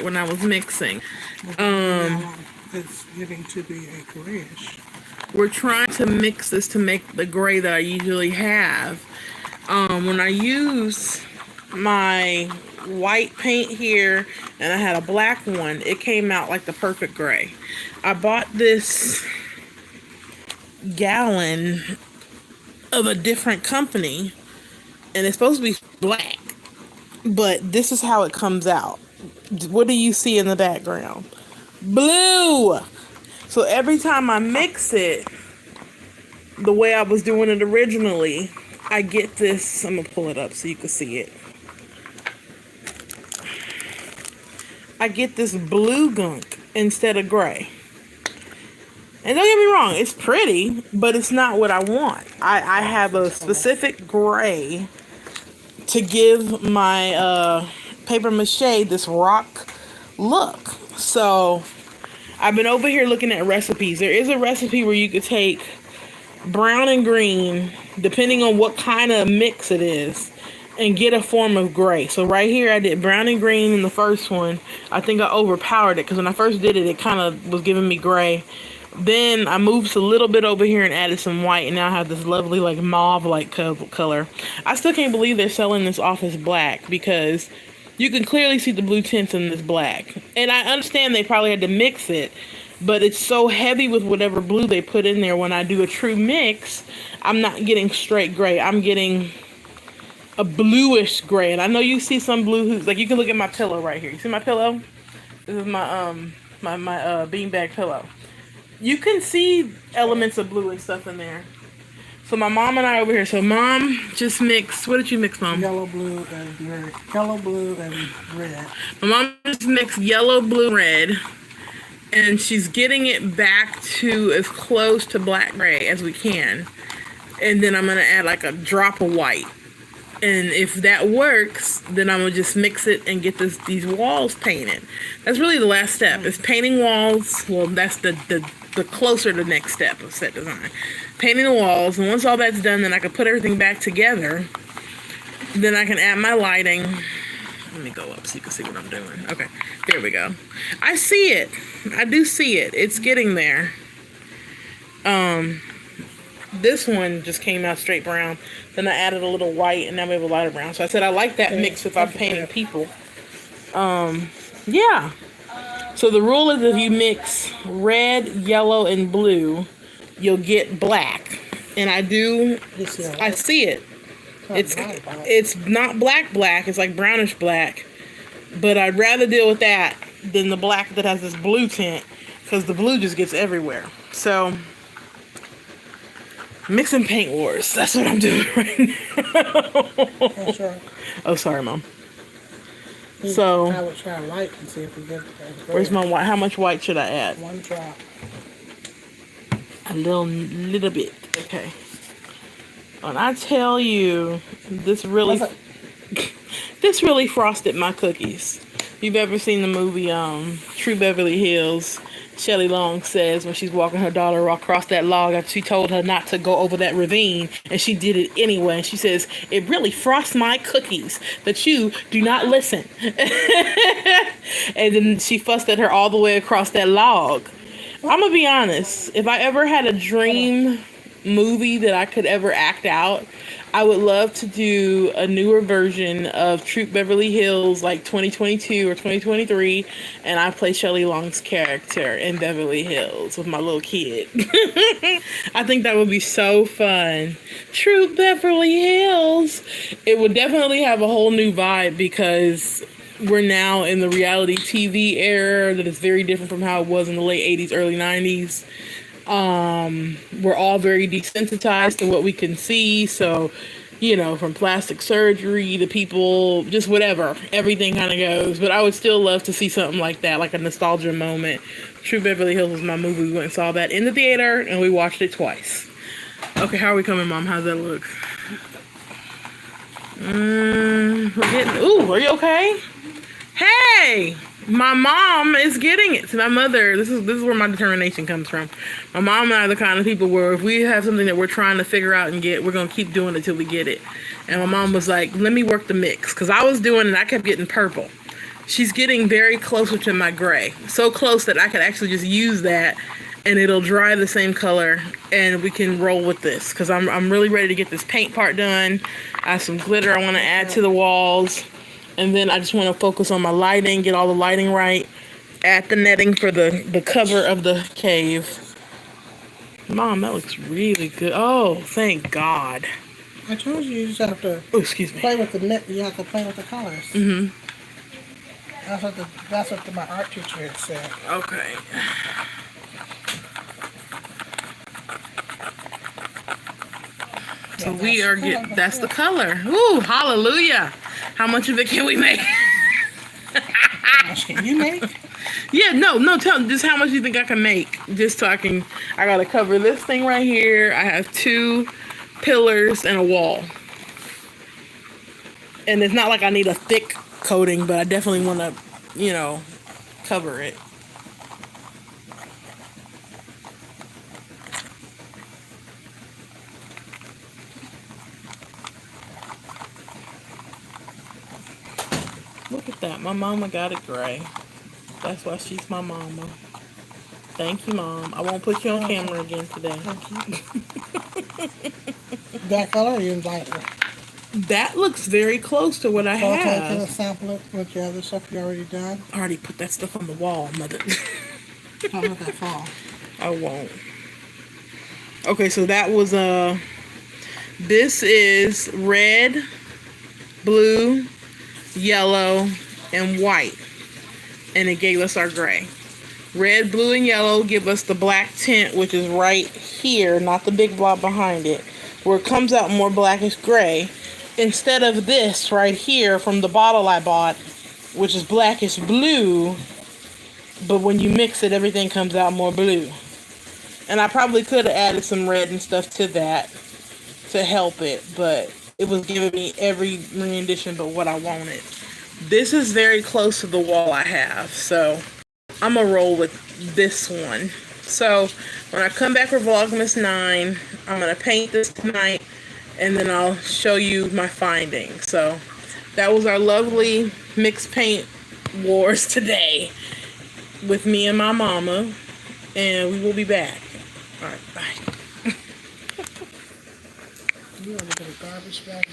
when I was mixing. It's getting to be a grayish. We're trying to mix this to make the gray that I usually have. When I use my white paint here and I had a black one, it came out like the perfect gray. I bought this gallon of a different company and it's supposed to be black, but this is how it comes out. What do you see in the background? Blue. So every time I mix it the way I was doing it originally, I get this. I'm gonna pull it up so you can see it. I get this blue gunk instead of gray. And don't get me wrong, it's pretty, but it's not what I want. I have a specific gray to give my paper mache this rock look. So I've been over here looking at recipes. There is a recipe where you could take brown and green, depending on what kind of mix it is, and get a form of gray. So right here I did brown and green in the first one. I think I overpowered it because when I first did it, it kind of was giving me gray. Then I moved a little bit over here and added some white, and now I have this lovely like mauve-like color. I still can't believe they're selling this off as black because you can clearly see the blue tints in this black. And I understand they probably had to mix it, but it's so heavy with whatever blue they put in there. When I do a true mix, I'm not getting straight gray. I'm getting a bluish gray. And I know you see some blue, like you can look at my pillow right here. You see my pillow? This is my beanbag pillow. You can see elements of blue and stuff in there. So my mom and I over here. So mom just mixed. What did you mix, mom? Yellow, blue, and red. Yellow, blue, and red. My mom just mixed yellow, blue, red. And she's getting it back to as close to black gray as we can. And then I'm going to add like a drop of white. And if that works, then I'm going to just mix it and get these walls painted. That's really the last step. Is painting walls. Well, that's the closer to the next step of set design. Painting the walls. And once all that's done, then I can put everything back together. Then I can add my lighting. Let me go up so you can see what I'm doing. Okay, there we go. I see it. I do see it. It's getting there. This one just came out straight brown. Then I added a little white, and now we have a lighter brown. So I said I like that mix if I'm painting people. Yeah. So the rule is if you mix red, yellow, and blue, you'll get black. And I do. I see it. It's not black. It's like brownish black. But I'd rather deal with that than the black that has this blue tint, because the blue just gets everywhere. So mixing paint wars. That's what I'm doing right now. That's right. Oh, sorry, Mom. So I would try white and see if we get that. Where's my white? How much white should I add? One drop. A little bit. Okay. And I tell you, this really frosted my cookies. If you've ever seen the movie True Beverly Hills, Shelley Long says when she's walking her daughter across that log after she told her not to go over that ravine, and she did it anyway. And she says, "It really frosts my cookies that you do not listen." And then she fussed at her all the way across that log. I'm gonna be honest. If I ever had a dream movie that I could ever act out, I would love to do a newer version of Troop Beverly Hills, like 2022 or 2023, and I play Shelley Long's character in Beverly Hills with my little kid. I think that would be so fun. Troop Beverly Hills. It would definitely have a whole new vibe because we're now in the reality TV era that is very different from how it was in the late 80s, early 90s. We're all very desensitized to what we can see. So, you know, from plastic surgery to people, just whatever, everything kind of goes. But I would still love to see something like that, like a nostalgia moment. True Beverly Hills was my movie. We went and saw that in the theater and we watched it twice. Okay, how are we coming, Mom? How's that look? We're getting, ooh, are you okay? Hey! My mom is getting it. So my mother, this is where my determination comes from. My mom and I are the kind of people where if we have something that we're trying to figure out and get, we're going to keep doing it till we get it. And my mom was like, let me work the mix. Because I was doing it, I kept getting purple. she's getting very closer to my gray. So close that I could actually just use that and it'll dry the same color and we can roll with this. Because I'm really ready to get this paint part done. I have some glitter I want to add to the walls. And then I just want to focus on my lighting, get all the lighting right. Add the netting for the cover of the cave. Mom, that looks really good. Oh, thank God. I told you just have to excuse me. play with the net. You have to play with the colors. Mm-hmm. That's what my art teacher had said. Okay. So we are that's the color. Ooh, hallelujah. How much of it can we make? Can you make? Yeah, no, tell me just how much you think I can make. Just so I gotta cover this thing right here. I have 2 pillars and a wall. And it's not like I need a thick coating, but I definitely want to, cover it. Look at that. My mama got it gray. That's why she's my mama. Thank you, Mom. I won't put you on camera again today. That color or even lighter? That looks very close to what I have. Can I sample it with your other stuff you already done? I already put that stuff on the wall, Mother. Don't let that fall. I won't. Okay, so that was this is red, blue, yellow, and white. And it gave us our gray. Red, blue, and yellow give us the black tint, which is right here, not the big blob behind it, where it comes out more blackish gray. Instead of this right here from the bottle I bought, which is blackish blue, but when you mix it, everything comes out more blue. And I probably could have added some red and stuff to that to help it, but it was giving me every rendition but what I wanted. This is very close to the wall I have, so I'm gonna roll with this one. So when I come back for Vlogmas 9, I'm gonna paint this tonight and then I'll show you my findings. So that was our lovely mixed paint wars today with me and my mama, and we will be back. All right, bye. You want to get a garbage bag?